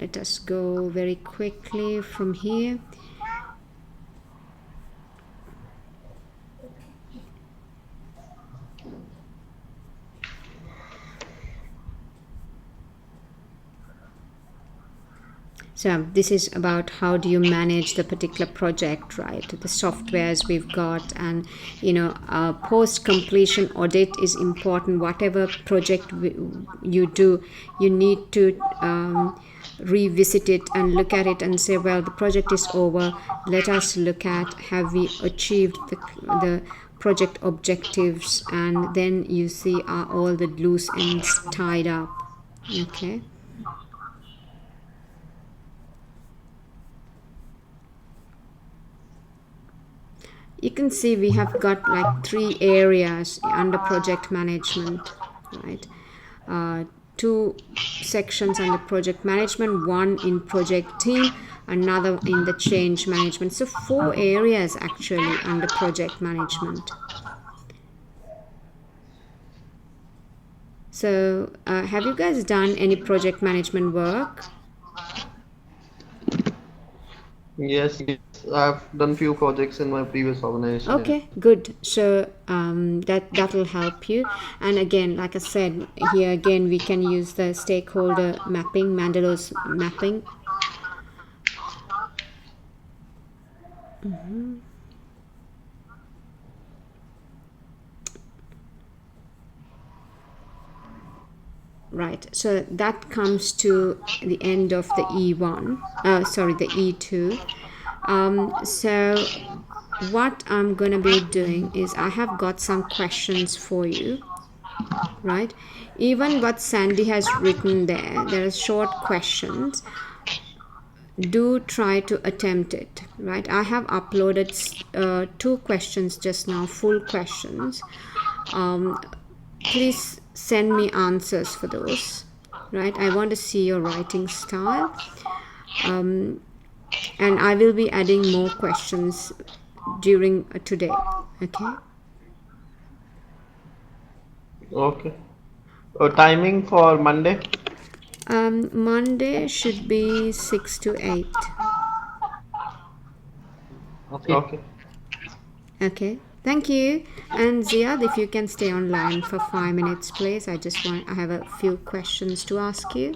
Let us go very quickly from here. So this is about how do you manage the particular project, right? The softwares we've got, and post-completion audit is important. Whatever project you do, you need to revisit it and look at it and say, well, the project is over. Let us look at, have we achieved the project objectives, and then you see, are all the loose ends tied up? Okay. You can see we have got like 3 areas under project management, right? 2 sections under project management, 1 in project team, another in the change management. So 4 areas actually under project management. So have you guys done any project management work? Yes, I've done few projects in my previous organization. Okay, good. So that'll help you. And again, like I said, here again we can use the stakeholder mapping, Mandelow's mapping. Right, so that comes to the end of the E1, the E2. So what I'm going to be doing is I have got some questions for you, right? Even what Sandy has written there are short questions. do try to attempt it, right? I have uploaded 2 questions just now, full questions. Please send me answers for those, right? I want to see your writing style. And I will be adding more questions during today, okay? Okay. Timing for Monday? Monday should be 6 to 8. Okay. Okay. Okay, thank you. And Ziad, if you can stay online for 5 minutes, please. I have a few questions to ask you.